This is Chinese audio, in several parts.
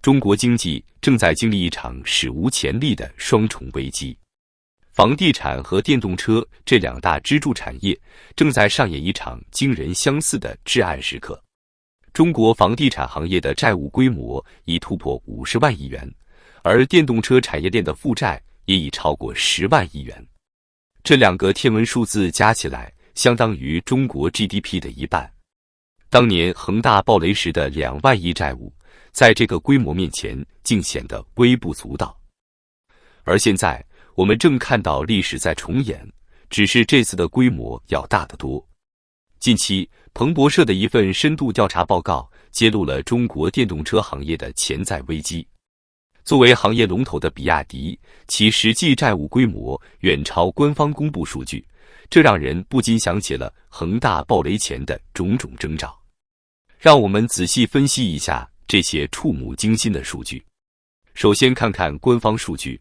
中国经济正在经历一场史无前例的双重危机。房地产和电动车这两大支柱产业正在上演一场惊人相似的至暗时刻。中国房地产行业的债务规模已突破50万亿元，而电动车产业链的负债也已超过10万亿元。这两个天文数字加起来，相当于中国 GDP 的一半。当年恒大暴雷时的2万亿债务，在这个规模面前竟显得微不足道。而现在，我们正看到历史在重演，只是这次的规模要大得多。近期，彭博社的一份深度调查报告揭露了中国电动车行业的潜在危机。作为行业龙头的比亚迪，其实际债务规模远超官方公布数据，这让人不禁想起了恒大暴雷前的种种征兆。让我们仔细分析一下这些触目惊心的数据。首先看看官方数据。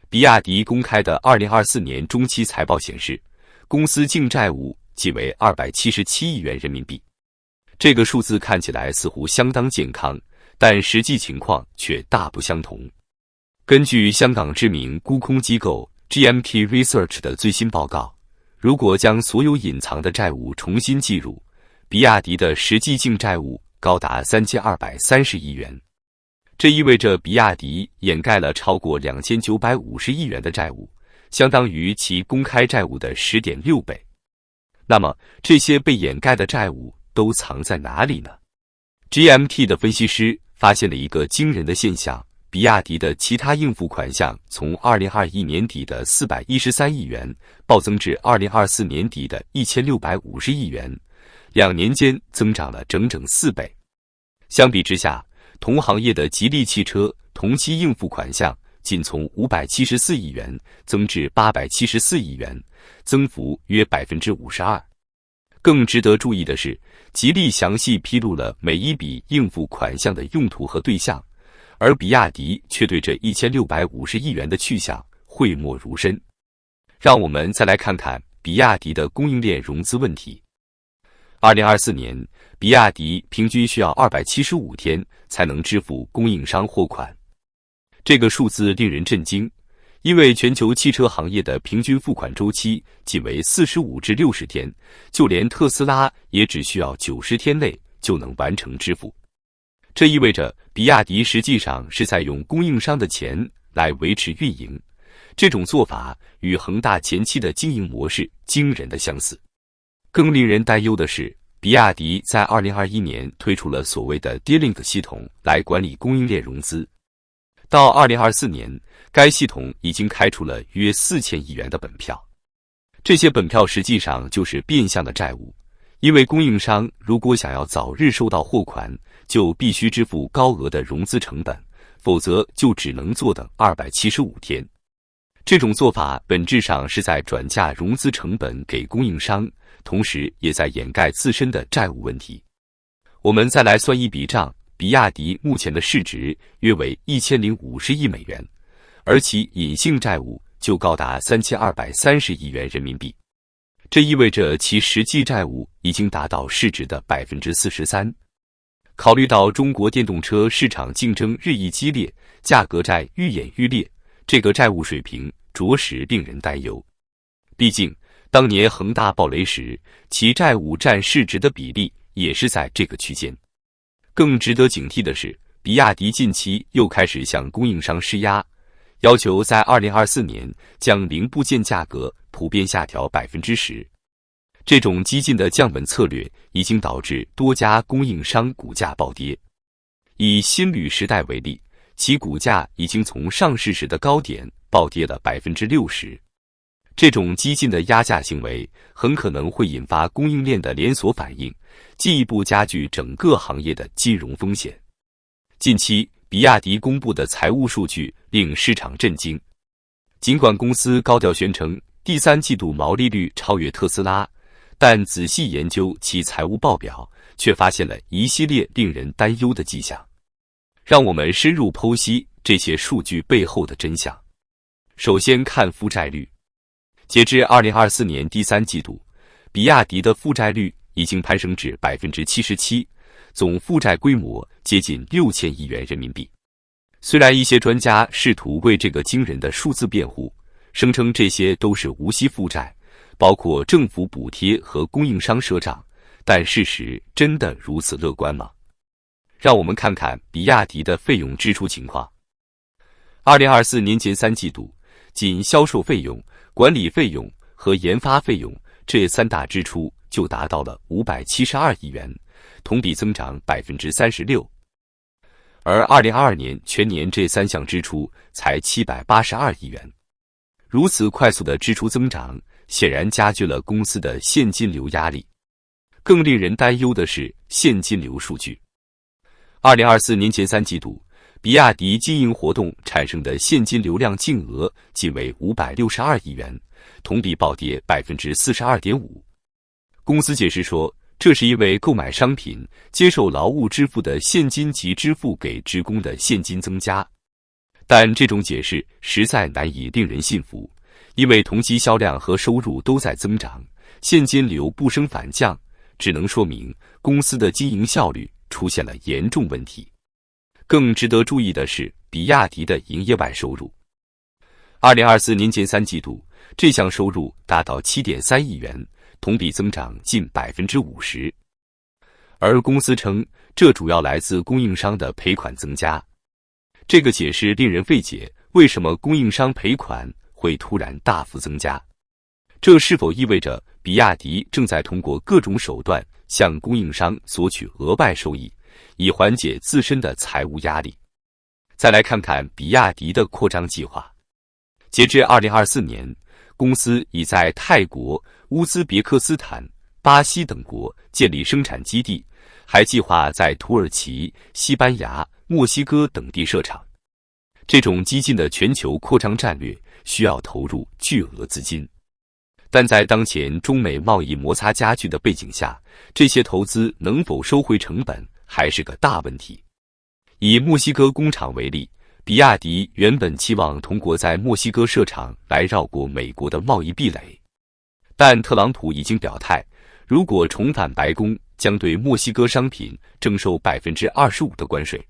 比亚迪公开的2024年中期财报显示，公司净债务即为277亿元人民币。这个数字看起来似乎相当健康，但实际情况却大不相同。根据香港知名沽空机构 GMT Research 的最新报告，如果将所有隐藏的债务重新计入，比亚迪的实际净债务高达3230亿元。这意味着比亚迪掩盖了超过2950亿元的债务，相当于其公开债务的10.6倍。那么，这些被掩盖的债务都藏在哪里呢？ GMT 的分析师发现了一个惊人的现象，比亚迪的其他应付款项从2021年底的413亿元暴增至2024年底的1650亿元，2年间增长了整整4倍。相比之下，同行业的吉利汽车同期应付款项仅从574亿元增至874亿元，增幅约 52%。更值得注意的是，吉利详细披露了每一笔应付款项的用途和对象，而比亚迪却对这1650亿元的去向讳莫如深。让我们再来看看比亚迪的供应链融资问题。2024年，比亚迪平均需要275天才能支付供应商货款。这个数字令人震惊，因为全球汽车行业的平均付款周期仅为45至60天，就连特斯拉也只需要90天内就能完成支付。这意味着比亚迪实际上是在用供应商的钱来维持运营，这种做法与恒大前期的经营模式惊人的相似。更令人担忧的是，比亚迪在2021年推出了所谓的 D-Link 系统来管理供应链融资。到2024年，该系统已经开出了约4000亿元的本票。这些本票实际上就是变相的债务，因为供应商如果想要早日收到货款，就必须支付高额的融资成本，否则就只能坐等275天。这种做法本质上是在转嫁融资成本给供应商，同时也在掩盖自身的债务问题。我们再来算一笔账，比亚迪目前的市值约为1050亿美元，而其隐性债务就高达3230亿元人民币。这意味着其实际债务已经达到市值的 43%。考虑到中国电动车市场竞争日益激烈，价格战愈演愈烈，这个债务水平着实令人担忧。毕竟，当年恒大暴雷时，其债务占市值的比例也是在这个区间。更值得警惕的是，比亚迪近期又开始向供应商施压，要求在2024年将零部件价格普遍下调 10%。这种激进的降本策略已经导致多家供应商股价暴跌。以新旅时代为例，其股价已经从上市时的高点暴跌了 60%。这种激进的压价行为很可能会引发供应链的连锁反应，进一步加剧整个行业的金融风险。近期，比亚迪公布的财务数据令市场震惊。尽管公司高调宣称第3季度毛利率超越特斯拉，但仔细研究其财务报表，却发现了一系列令人担忧的迹象。让我们深入剖析这些数据背后的真相。首先看负债率。截至2024年第3季度，比亚迪的负债率已经攀升至 77%， 总负债规模接近6000亿元人民币。虽然一些专家试图为这个惊人的数字辩护，声称这些都是无息负债，包括政府补贴和供应商赊账，但事实真的如此乐观吗？让我们看看比亚迪的费用支出情况。2024年前3季度，仅销售费用、管理费用和研发费用这三大支出就达到了572亿元，同比增长36%。而2022年全年这三项支出才782亿元。如此快速的支出增长，显然加剧了公司的现金流压力。更令人担忧的是现金流数据。2024年前3季度，比亚迪经营活动产生的现金流量净额仅为562亿元，同比暴跌42.5%。公司解释说，这是因为购买商品、接受劳务支付的现金及支付给职工的现金增加。但这种解释实在难以令人信服，因为同期销量和收入都在增长，现金流不升反降，只能说明公司的经营效率出现了严重问题。更值得注意的是，比亚迪的营业外收入。2024年前3季度，这项收入达到7.3亿元，同比增长近50%。而公司称，这主要来自供应商的赔款增加。这个解释令人费解，为什么供应商赔款会突然大幅增加？这是否意味着比亚迪正在通过各种手段向供应商索取额外收益，以缓解自身的财务压力？再来看看比亚迪的扩张计划。截至2024年，公司已在泰国、乌兹别克斯坦、巴西等国建立生产基地，还计划在土耳其、西班牙、墨西哥等地设厂。这种激进的全球扩张战略需要投入巨额资金，但在当前中美贸易摩擦加剧的背景下，这些投资能否收回成本还是个大问题。以墨西哥工厂为例，比亚迪原本期望通过在墨西哥设厂来绕过美国的贸易壁垒，但特朗普已经表态，如果重返白宫，将对墨西哥商品征收25%的关税。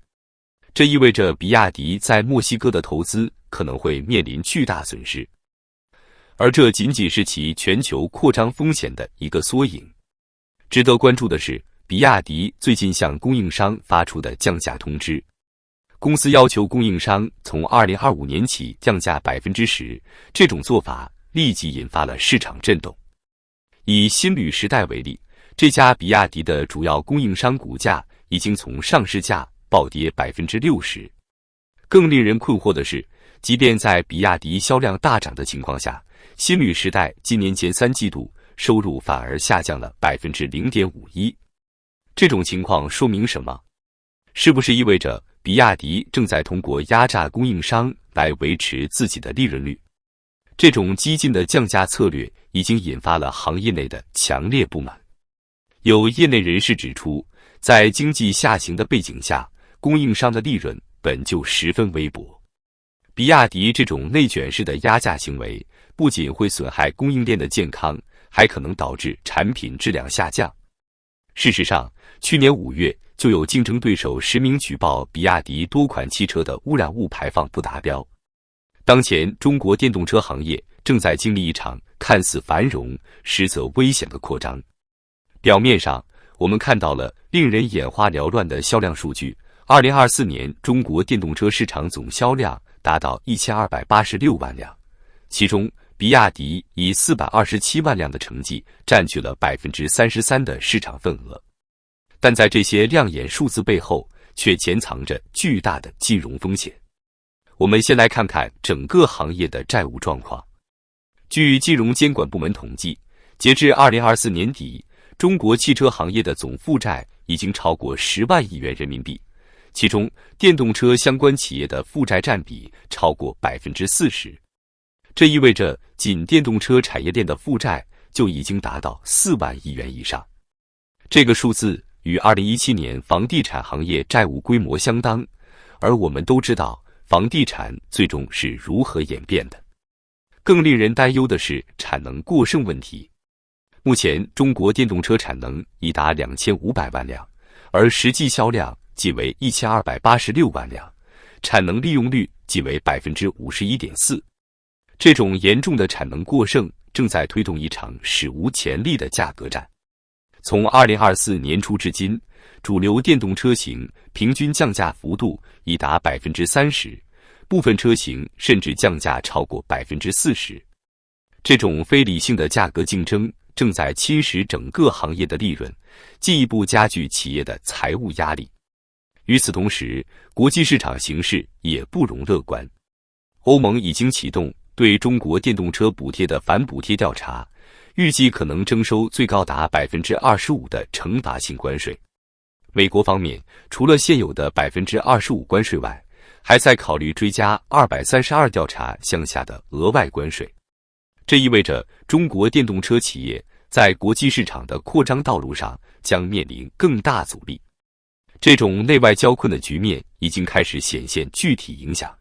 这意味着比亚迪在墨西哥的投资可能会面临巨大损失，而这仅仅是其全球扩张风险的一个缩影。值得关注的是，比亚迪最近向供应商发出的降价通知。公司要求供应商从2025年起降价10%，这种做法立即引发了市场震动。以新旅时代为例，这家比亚迪的主要供应商股价已经从上市价暴跌60%。更令人困惑的是，即便在比亚迪销量大涨的情况下，新旅时代今年前3季度收入反而下降了0.51%。这种情况说明什么？是不是意味着比亚迪正在通过压榨供应商来维持自己的利润率？这种激进的降价策略已经引发了行业内的强烈不满。有业内人士指出，在经济下行的背景下，供应商的利润本就十分微薄。比亚迪这种内卷式的压价行为，不仅会损害供应链的健康，还可能导致产品质量下降。事实上，去年5月就有竞争对手实名举报比亚迪多款汽车的污染物排放不达标。当前，中国电动车行业正在经历一场看似繁荣，实则危险的扩张。表面上，我们看到了令人眼花缭乱的销量数据。2024年中国电动车市场总销量达到1286万辆，其中比亚迪以427万辆的成绩占据了33%的市场份额。但在这些亮眼数字背后，却潜藏着巨大的金融风险。我们先来看看整个行业的债务状况。据金融监管部门统计，截至2024年底，中国汽车行业的总负债已经超过10万亿元人民币，其中电动车相关企业的负债占比超过40%。这意味着仅电动车产业链的负债就已经达到4万亿元以上。这个数字与2017年房地产行业债务规模相当，而我们都知道房地产最终是如何演变的。更令人担忧的是产能过剩问题。目前中国电动车产能已达2500万辆，而实际销量仅为1286万辆，产能利用率仅为 51.4%。这种严重的产能过剩正在推动一场史无前例的价格战。从2024年初至今，主流电动车型平均降价幅度已达 30%， 部分车型甚至降价超过 40%。这种非理性的价格竞争正在侵蚀整个行业的利润，进一步加剧企业的财务压力。与此同时，国际市场形势也不容乐观。欧盟已经启动对中国电动车补贴的反补贴调查，预计可能征收最高达 25% 的惩罚性关税。美国方面除了现有的 25% 关税外，还在考虑追加232调查项下的额外关税。这意味着中国电动车企业在国际市场的扩张道路上将面临更大阻力。这种内外交困的局面已经开始显现具体影响。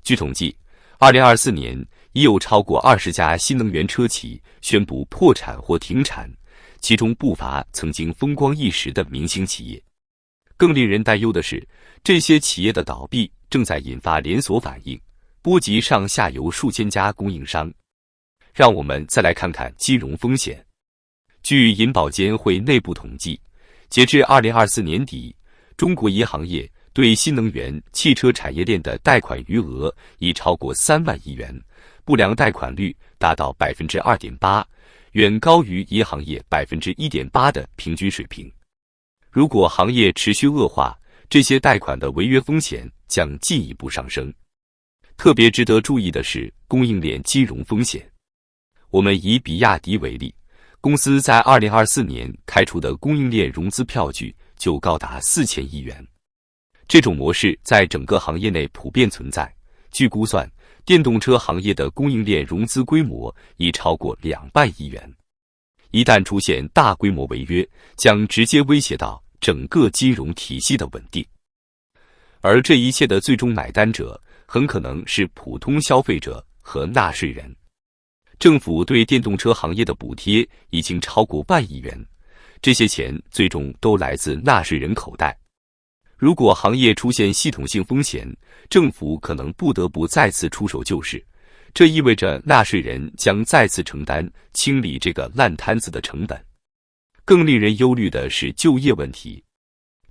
据统计，2024年已有超过20家新能源车企宣布破产或停产，其中不乏曾经风光一时的明星企业。更令人担忧的是，这些企业的倒闭正在引发连锁反应，波及上下游数千家供应商。让我们再来看看金融风险。据银保监会内部统计，截至2024年底，中国银行业对新能源汽车产业链的贷款余额已超过3万亿元，不良贷款率达到 2.8%， 远高于银行业 1.8% 的平均水平。如果行业持续恶化，这些贷款的违约风险将进一步上升。特别值得注意的是供应链金融风险。我们以比亚迪为例，公司在2024年开出的供应链融资票据就高达4000亿元。这种模式在整个行业内普遍存在。据估算，电动车行业的供应链融资规模已超过2万亿元。一旦出现大规模违约，将直接威胁到整个金融体系的稳定。而这一切的最终买单者很可能是普通消费者和纳税人。政府对电动车行业的补贴已经超过1万亿元，这些钱最终都来自纳税人口袋。如果行业出现系统性风险，政府可能不得不再次出手救市，这意味着纳税人将再次承担清理这个烂摊子的成本。更令人忧虑的是就业问题。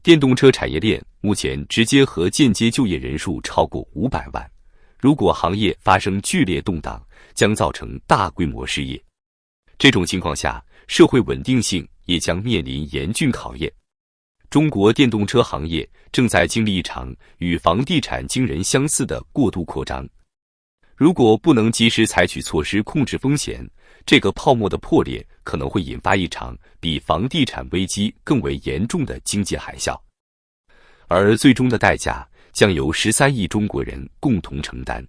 电动车产业链目前直接和间接就业人数超过500万，如果行业发生剧烈动荡，将造成大规模失业。这种情况下，社会稳定性也将面临严峻考验。中国电动车行业正在经历一场与房地产惊人相似的过度扩张。如果不能及时采取措施控制风险，这个泡沫的破裂可能会引发一场比房地产危机更为严重的经济海啸，而最终的代价将由13亿中国人共同承担。